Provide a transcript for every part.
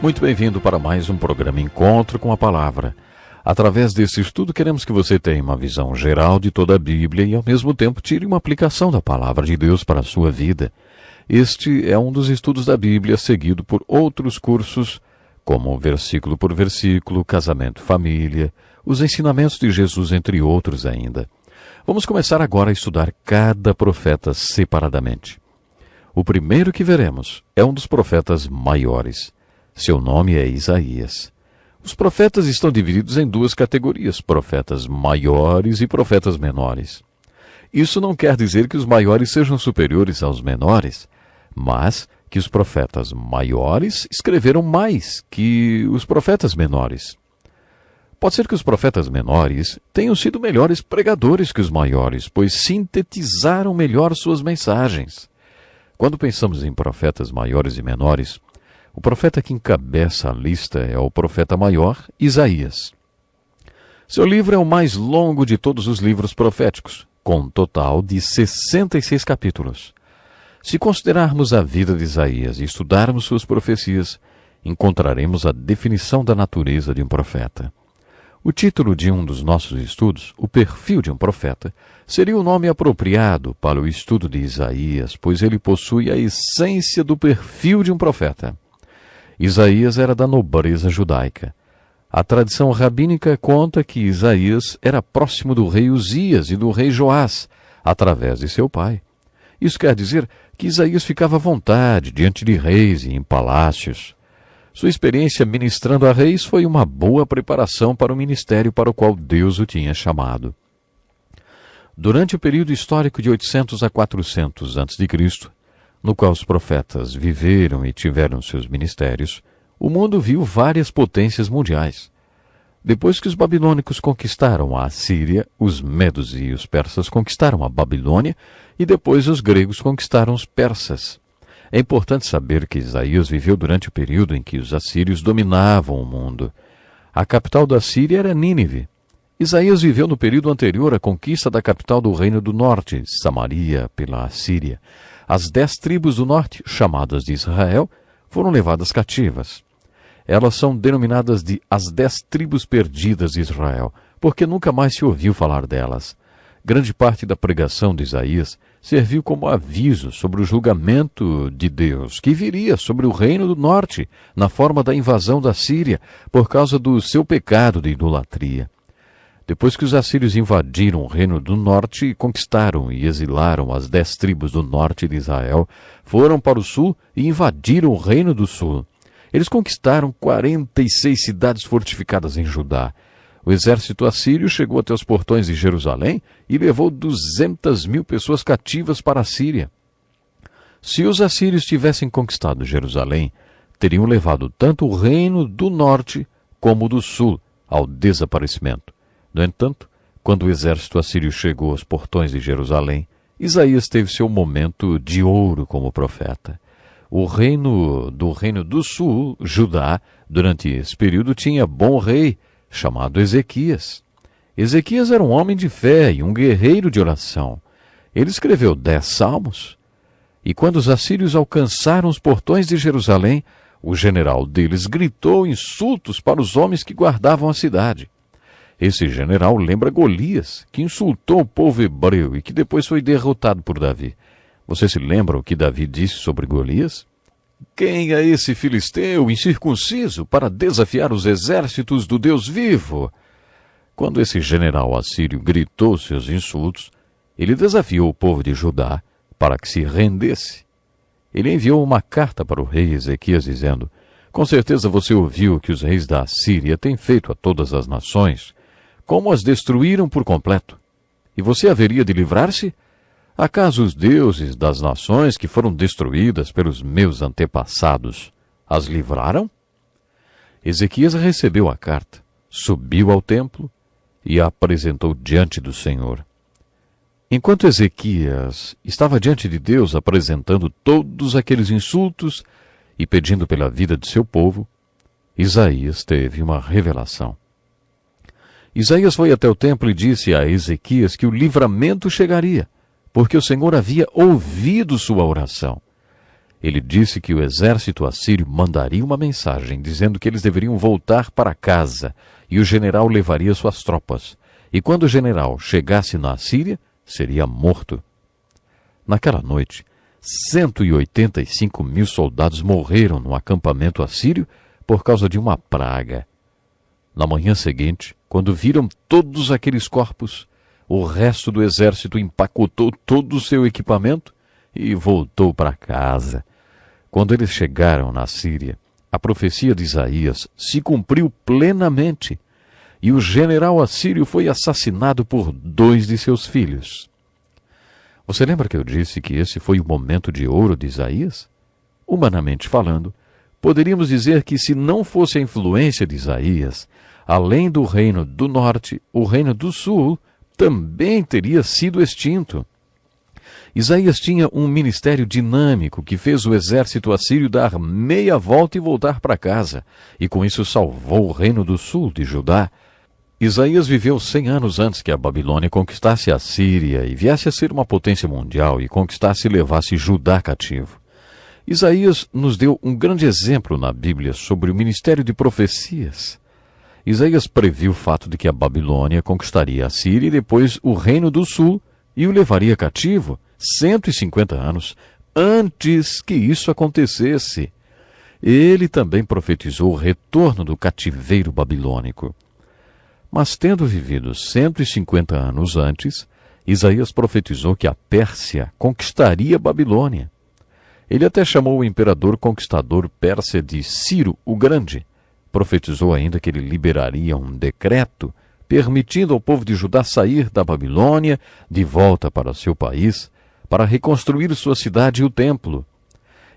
Muito bem-vindo para mais um programa Encontro com a Palavra. Através desse estudo, queremos que você tenha uma visão geral de toda a Bíblia e, ao mesmo tempo, tire uma aplicação da Palavra de Deus para a sua vida. Este é um dos estudos da Bíblia, seguido por outros cursos, como versículo por versículo, casamento e família, os ensinamentos de Jesus, entre outros ainda. Vamos começar agora a estudar cada profeta separadamente. O primeiro que veremos é um dos profetas maiores. Seu nome é Isaías. Os profetas estão divididos em duas categorias, profetas maiores e profetas menores. Isso não quer dizer que os maiores sejam superiores aos menores, mas que os profetas maiores escreveram mais que os profetas menores. Pode ser que os profetas menores tenham sido melhores pregadores que os maiores, pois sintetizaram melhor suas mensagens. Quando pensamos em profetas maiores e menores, o profeta que encabeça a lista é o profeta maior, Isaías. Seu livro é o mais longo de todos os livros proféticos, com um total de 66 capítulos. Se considerarmos a vida de Isaías e estudarmos suas profecias, encontraremos a definição da natureza de um profeta. O título de um dos nossos estudos, O Perfil de um Profeta, seria o nome apropriado para o estudo de Isaías, pois ele possui a essência do perfil de um profeta. Isaías era da nobreza judaica. A tradição rabínica conta que Isaías era próximo do rei Uzias e do rei Joás, através de seu pai. Isso quer dizer que Isaías ficava à vontade diante de reis e em palácios. Sua experiência ministrando a reis foi uma boa preparação para o ministério para o qual Deus o tinha chamado. Durante o período histórico de 800 a 400 a.C., no qual os profetas viveram e tiveram seus ministérios, o mundo viu várias potências mundiais. Depois que os babilônicos conquistaram a Assíria, os medos e os persas conquistaram a Babilônia e depois os gregos conquistaram os persas. É importante saber que Isaías viveu durante o período em que os assírios dominavam o mundo. A capital da Síria era Nínive. Isaías viveu no período anterior à conquista da capital do Reino do Norte, Samaria, pela Assíria. As 10 tribos do norte, chamadas de Israel, foram levadas cativas. Elas são denominadas de as 10 tribos perdidas de Israel, porque nunca mais se ouviu falar delas. Grande parte da pregação de Isaías serviu como aviso sobre o julgamento de Deus, que viria sobre o Reino do Norte, na forma da invasão da Síria, por causa do seu pecado de idolatria. Depois que os assírios invadiram o Reino do Norte, conquistaram e exilaram as 10 tribos do norte de Israel, foram para o sul e invadiram o Reino do Sul. Eles conquistaram 46 cidades fortificadas em Judá. O exército assírio chegou até os portões de Jerusalém e levou 200.000 pessoas cativas para a Síria. Se os assírios tivessem conquistado Jerusalém, teriam levado tanto o Reino do Norte como o do Sul ao desaparecimento. No entanto, quando o exército assírio chegou aos portões de Jerusalém, Isaías teve seu momento de ouro como profeta. O reino do Sul, Judá, durante esse período tinha bom rei, chamado Ezequias. Ezequias era um homem de fé e um guerreiro de oração. Ele escreveu 10 salmos. E quando os assírios alcançaram os portões de Jerusalém, o general deles gritou insultos para os homens que guardavam a cidade. Esse general lembra Golias, que insultou o povo hebreu e que depois foi derrotado por Davi. Você se lembra o que Davi disse sobre Golias? Quem é esse filisteu incircunciso para desafiar os exércitos do Deus vivo? Quando esse general assírio gritou seus insultos, ele desafiou o povo de Judá para que se rendesse. Ele enviou uma carta para o rei Ezequias dizendo: com certeza você ouviu o que os reis da Assíria têm feito a todas as nações, como as destruíram por completo. E você haveria de livrar-se? Acaso os deuses das nações que foram destruídas pelos meus antepassados as livraram? Ezequias recebeu a carta, subiu ao templo e a apresentou diante do Senhor. Enquanto Ezequias estava diante de Deus apresentando todos aqueles insultos e pedindo pela vida de seu povo, Isaías teve uma revelação. Isaías foi até o templo e disse a Ezequias que o livramento chegaria, porque o Senhor havia ouvido sua oração. Ele disse que o exército assírio mandaria uma mensagem dizendo que eles deveriam voltar para casa e o general levaria suas tropas. E quando o general chegasse na Síria, seria morto. Naquela noite, 185 mil soldados morreram no acampamento assírio por causa de uma praga. Na manhã seguinte, quando viram todos aqueles corpos, o resto do exército empacotou todo o seu equipamento e voltou para casa. Quando eles chegaram na Síria, a profecia de Isaías se cumpriu plenamente, e o general assírio foi assassinado por 2 de seus filhos. Você lembra que eu disse que esse foi o momento de ouro de Isaías? Humanamente falando, poderíamos dizer que se não fosse a influência de Isaías, além do reino do norte, o reino do sul também teria sido extinto. Isaías tinha um ministério dinâmico que fez o exército assírio dar meia volta e voltar para casa, e com isso salvou o reino do sul de Judá. Isaías viveu 100 anos antes que a Babilônia conquistasse a Síria e viesse a ser uma potência mundial e conquistasse e levasse Judá cativo. Isaías nos deu um grande exemplo na Bíblia sobre o ministério de profecias. Isaías previu o fato de que a Babilônia conquistaria a Síria e depois o reino do sul e o levaria cativo 150 anos antes que isso acontecesse. Ele também profetizou o retorno do cativeiro babilônico. Mas tendo vivido 150 anos antes, Isaías profetizou que a Pérsia conquistaria a Babilônia. Ele até chamou o imperador conquistador persa de Ciro o Grande. Profetizou ainda que ele liberaria um decreto permitindo ao povo de Judá sair da Babilônia de volta para seu país, para reconstruir sua cidade e o templo.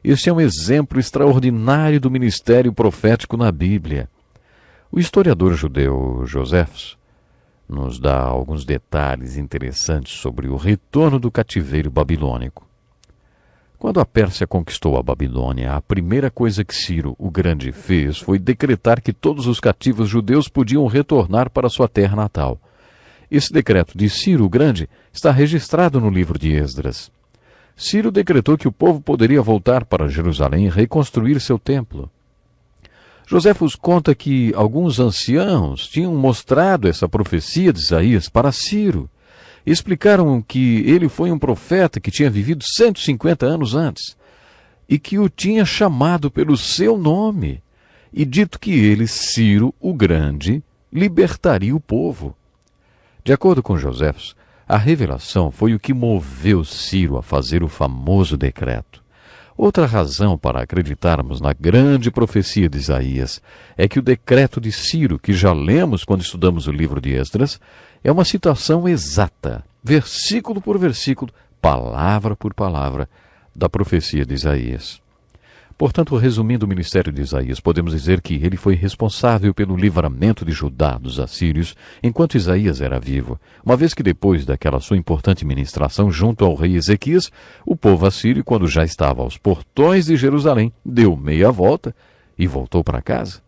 Este é um exemplo extraordinário do ministério profético na Bíblia. O historiador judeu Joséfos nos dá alguns detalhes interessantes sobre o retorno do cativeiro babilônico. Quando a Pérsia conquistou a Babilônia, a primeira coisa que Ciro o Grande fez foi decretar que todos os cativos judeus podiam retornar para sua terra natal. Esse decreto de Ciro o Grande está registrado no livro de Esdras. Ciro decretou que o povo poderia voltar para Jerusalém e reconstruir seu templo. Joséfos conta que alguns anciãos tinham mostrado essa profecia de Isaías para Ciro. Explicaram que ele foi um profeta que tinha vivido 150 anos antes e que o tinha chamado pelo seu nome e dito que ele, Ciro o Grande, libertaria o povo. De acordo com Joséfos, a revelação foi o que moveu Ciro a fazer o famoso decreto. Outra razão para acreditarmos na grande profecia de Isaías é que o decreto de Ciro, que já lemos quando estudamos o livro de Esdras, é uma citação exata, versículo por versículo, palavra por palavra, da profecia de Isaías. Portanto, resumindo o ministério de Isaías, podemos dizer que ele foi responsável pelo livramento de Judá dos assírios enquanto Isaías era vivo, uma vez que depois daquela sua importante ministração junto ao rei Ezequias, o povo assírio, quando já estava aos portões de Jerusalém, deu meia volta e voltou para casa.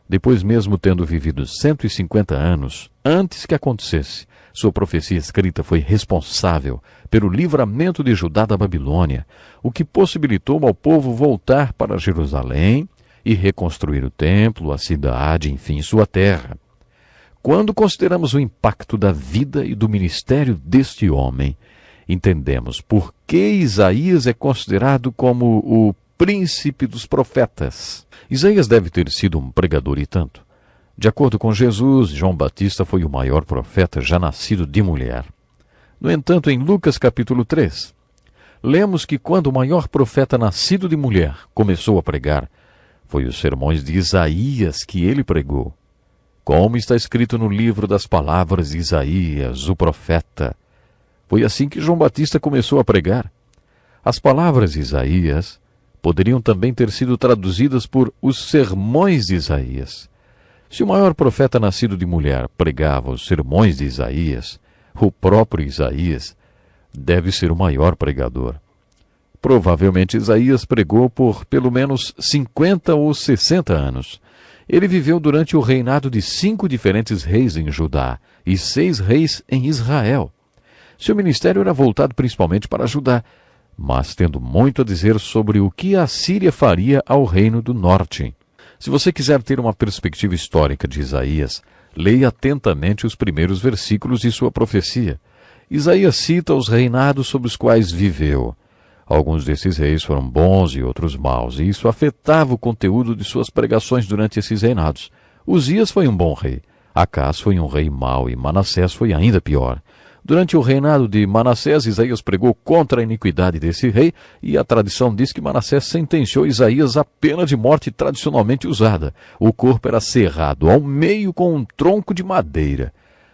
Depois, mesmo tendo vivido 150 anos antes que acontecesse, sua profecia escrita foi responsável pelo livramento de Judá da Babilônia, o que possibilitou ao povo voltar para Jerusalém e reconstruir o templo, a cidade, enfim, sua terra. Quando consideramos o impacto da vida e do ministério deste homem, entendemos por que Isaías é considerado como o príncipe dos profetas. Isaías deve ter sido um pregador e tanto. De acordo com Jesus, João Batista foi o maior profeta já nascido de mulher. No entanto, em Lucas capítulo 3, lemos que quando o maior profeta nascido de mulher começou a pregar, foi os sermões de Isaías que ele pregou. Como está escrito no livro das palavras de Isaías, o profeta. Foi assim que João Batista começou a pregar. As palavras de Isaías poderiam também ter sido traduzidas por os sermões de Isaías. Se o maior profeta nascido de mulher pregava os sermões de Isaías, o próprio Isaías deve ser o maior pregador. Provavelmente Isaías pregou por pelo menos 50 ou 60 anos. Ele viveu durante o reinado de 5 diferentes reis em Judá e 6 reis em Israel. Seu ministério era voltado principalmente para Judá, mas tendo muito a dizer sobre o que a Síria faria ao reino do norte. Se você quiser ter uma perspectiva histórica de Isaías, leia atentamente os primeiros versículos de sua profecia. Isaías cita os reinados sob os quais viveu. Alguns desses reis foram bons e outros maus, e isso afetava o conteúdo de suas pregações durante esses reinados. Uzias foi um bom rei, Acás foi um rei mau e Manassés foi ainda pior. Durante o reinado de Manassés, Isaías pregou contra a iniquidade desse rei, e a tradição diz que Manassés sentenciou Isaías à pena de morte tradicionalmente usada. O corpo era cerrado ao meio com um tronco de madeira.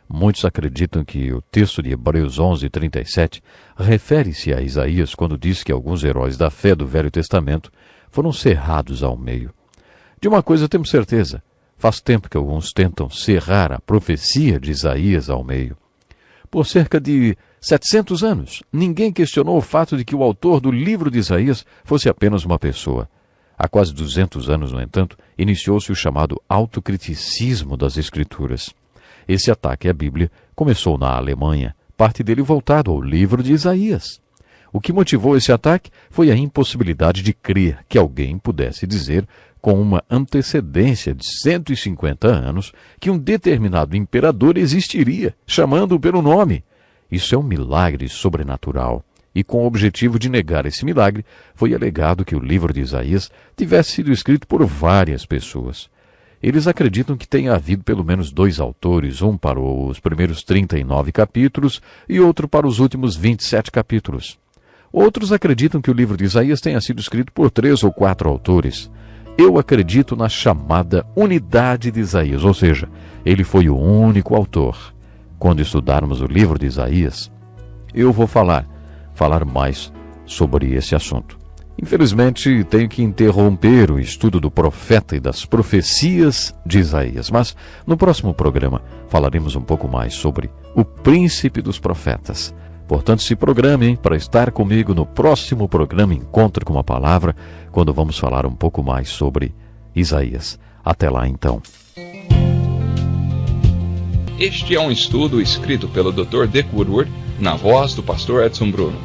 Muitos acreditam que o texto de Hebreus 11:37 refere-se a Isaías quando diz que alguns heróis da fé do Velho Testamento foram cerrados ao meio. De uma coisa temos certeza: faz tempo que alguns tentam cerrar a profecia de Isaías ao meio. Por cerca de 700 anos, ninguém questionou o fato de que o autor do livro de Isaías fosse apenas uma pessoa. Há quase 200 anos, no entanto, iniciou-se o chamado autocriticismo das Escrituras. Esse ataque à Bíblia começou na Alemanha, parte dele voltado ao livro de Isaías. O que motivou esse ataque foi a impossibilidade de crer que alguém pudesse dizer, com uma antecedência de 150 anos, que um determinado imperador existiria, chamando-o pelo nome. Isso é um milagre sobrenatural. E com o objetivo de negar esse milagre, foi alegado que o livro de Isaías tivesse sido escrito por várias pessoas. Eles acreditam que tenha havido pelo menos 2 autores, um para os primeiros 39 capítulos e outro para os últimos 27 capítulos. Outros acreditam que o livro de Isaías tenha sido escrito por 3 ou 4 autores. Eu acredito na chamada unidade de Isaías, ou seja, ele foi o único autor. Quando estudarmos o livro de Isaías, eu vou falar mais sobre esse assunto. Infelizmente, tenho que interromper o estudo do profeta e das profecias de Isaías, mas no próximo programa falaremos um pouco mais sobre o príncipe dos profetas. Portanto, se programem para estar comigo no próximo programa Encontro com a Palavra, quando vamos falar um pouco mais sobre Isaías. Até lá, então. Este é um estudo escrito pelo Dr. Dick Woodward, na voz do pastor Edson Bruno.